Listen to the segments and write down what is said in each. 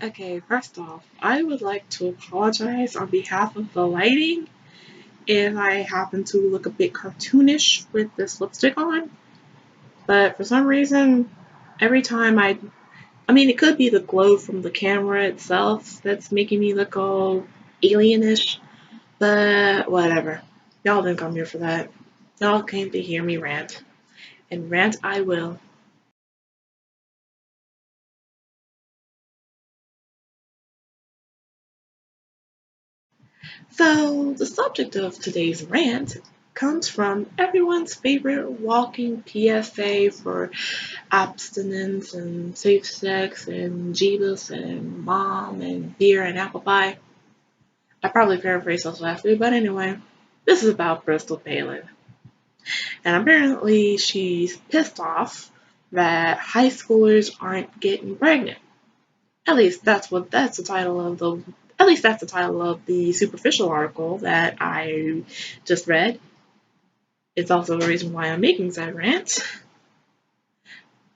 Okay, first off, I would like to apologize on behalf of the lighting if I happen to look a bit cartoonish with this lipstick on. But for some reason, every time I mean, it could be the glow from the camera itself that's making me look all alienish, but whatever. Y'all didn't come here for that. Y'all came to hear me rant, and rant I will. So, the subject of today's rant comes from everyone's favorite walking PSA for abstinence and safe sex and Jeebus and mom and beer and apple pie. I probably paraphrased those last three, but anyway, this is about Bristol Palin. And apparently she's pissed off that high schoolers aren't getting pregnant. At least that's the title of the superficial article that I just read. It's also the reason why I'm making that rant.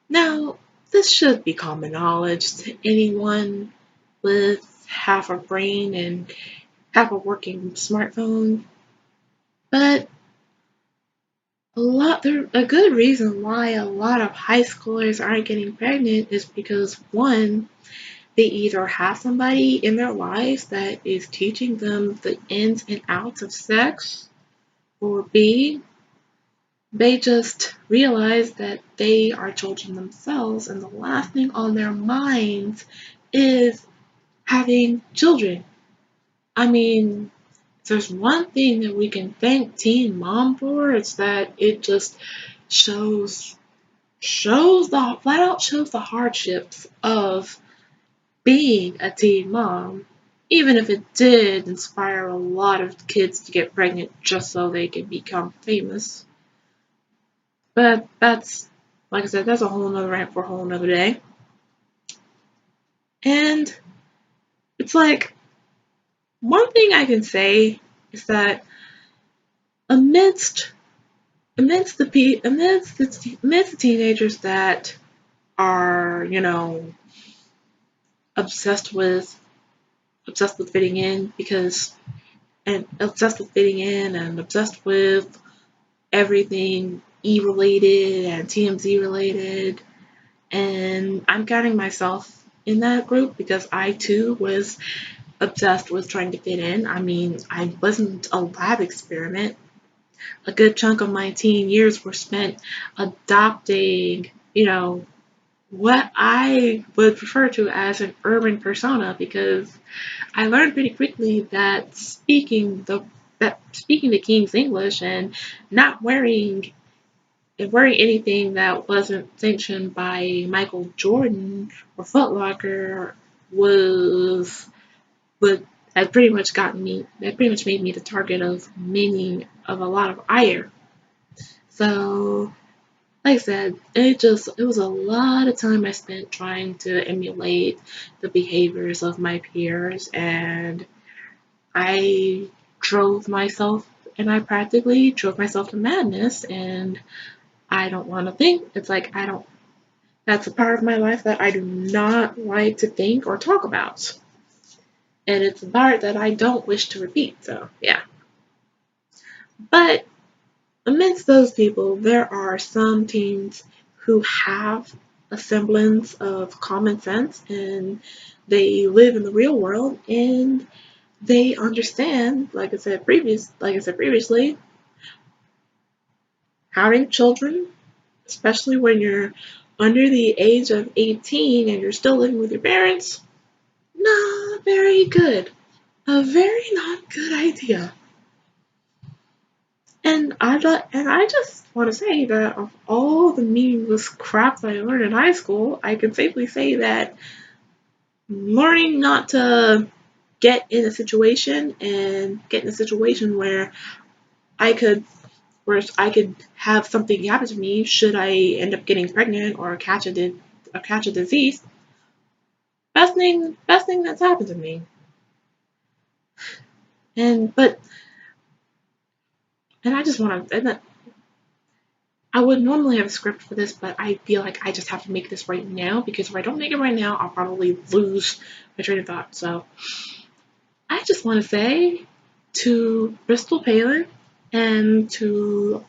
Now, this should be common knowledge to anyone with half a brain and half a working smartphone, but a good reason why a lot of high schoolers aren't getting pregnant is because one, they either have somebody in their lives that is teaching them the ins and outs of sex, or B, they just realize that they are children themselves and the last thing on their minds is having children. I mean, if there's one thing that we can thank Teen Mom for, it's that it just shows flat out shows the hardships of being a teen mom, even if it did inspire a lot of kids to get pregnant just so they could become famous. But that's, like I said, that's a whole nother rant for a whole nother day. And it's like, one thing I can say is that amidst amidst the teenagers that are, obsessed with fitting in and obsessed with everything E related and TMZ related. And I'm counting myself in that group because I too was obsessed with trying to fit in. I mean, I wasn't a lab experiment. A good chunk of my teen years were spent adopting, what I would refer to as an urban persona because I learned pretty quickly that speaking the King's English and not wearing anything that wasn't sanctioned by Michael Jordan or Foot Locker was what had pretty much made me the target of a lot of ire. So, like I said, it was a lot of time I spent trying to emulate the behaviors of my peers, and I drove myself I practically drove myself to madness, and I don't want to think. It's like I don't. That's a part of my life that I do not like to think or talk about, and it's a part that I don't wish to repeat. So yeah. But amidst those people, there are some teens who have a semblance of common sense, and they live in the real world, and they understand. Like I said previously, having children, especially when you're under the age of 18 and you're still living with your parents, not very good. A very not good idea. And I just want to say that of all the meaningless crap that I learned in high school, I can safely say that learning not to get in a situation I could where I could have something happen to me should I end up getting pregnant or catch a disease. Best thing that's happened to me. And but and I just want to. And I would normally have a script for this, but I feel like I just have to make this right now because if I don't make it right now, I'll probably lose my train of thought. So I just want to say to Bristol Palin and to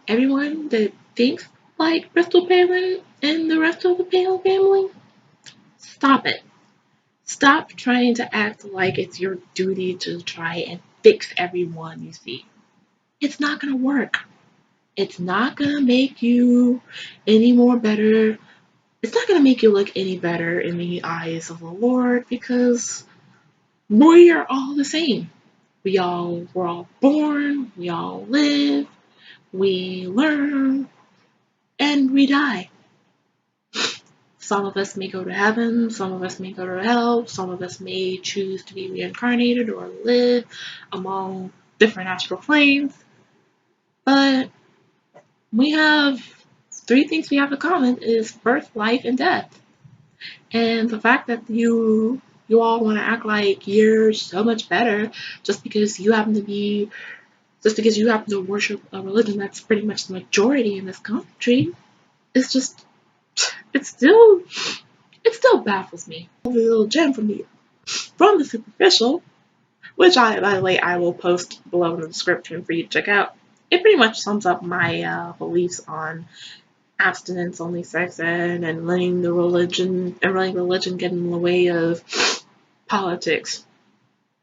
everyone that thinks like Bristol Palin and the rest of the Palin family, stop it. Stop trying to act like it's your duty to try and fix everyone you see. It's not going to work. It's not going to make you any more better. It's not going to make you look any better in the eyes of the Lord because we are all the same. We're all born, we all live, we learn, and we die. Some of us may go to heaven, some of us may go to hell, some of us may choose to be reincarnated or live among different astral planes. But we have three things we have in common is birth, life, and death. And the fact that you all want to act like you're so much better just because you happen to worship a religion that's pretty much the majority in this country, it's just it still baffles me. A little gem from the superficial, which by the way I will post below in the description for you to check out. It pretty much sums up my beliefs on abstinence-only sex ed and letting religion get in the way of politics,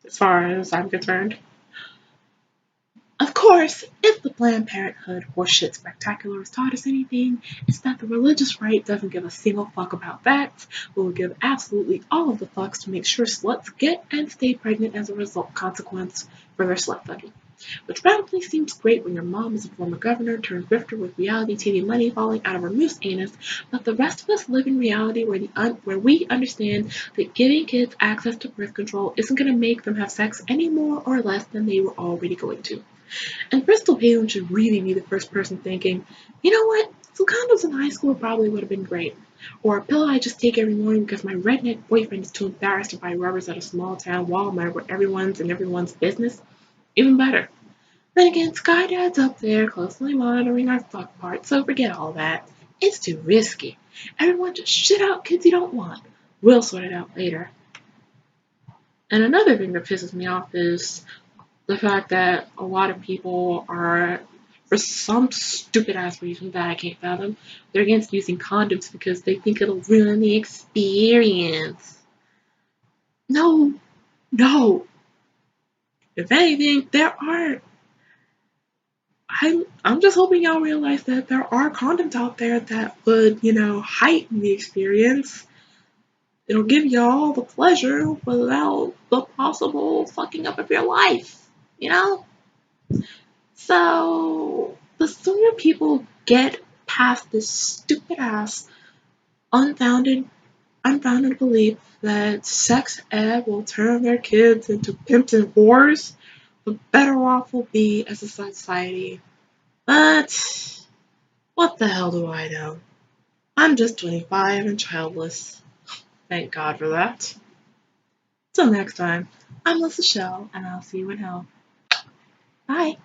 as far as I'm concerned. Of course, if the Planned Parenthood horseshit spectacular has taught us anything, it's that the religious right doesn't give a single fuck about that, but will give absolutely all of the fucks to make sure sluts get and stay pregnant as a consequence for their slut fucking. Which radically seems great when your mom is a former governor turned grifter with reality TV money falling out of her moose anus, but the rest of us live in reality where we understand that giving kids access to birth control isn't going to make them have sex any more or less than they were already going to. And Bristol Palin should really be the first person thinking, you know what, some condoms in high school probably would have been great. Or a pill I just take every morning because my redneck boyfriend is too embarrassed to buy rubbers at a small town Walmart where everyone's business. Even better. Then again, Sky Dad's up there closely monitoring our fuck part, so forget all that. It's too risky. Everyone just shit out kids you don't want. We'll sort it out later. And another thing that pisses me off is the fact that a lot of people are, for some stupid ass reason that I can't fathom, they're against using condoms because they think it'll ruin the experience. No, no. If anything, I'm just hoping y'all realize that there are condoms out there that would, heighten the experience. It'll give y'all the pleasure without the possible fucking up of your life, you know? So, the sooner people get past this stupid ass, unfounded belief that sex ed will turn their kids into pimps and whores, the better off we'll be as a society. But, what the hell do I know? I'm just 25 and childless. Thank God for that. Till next time, I'm Melissa Shell, and I'll see you in hell. Bye.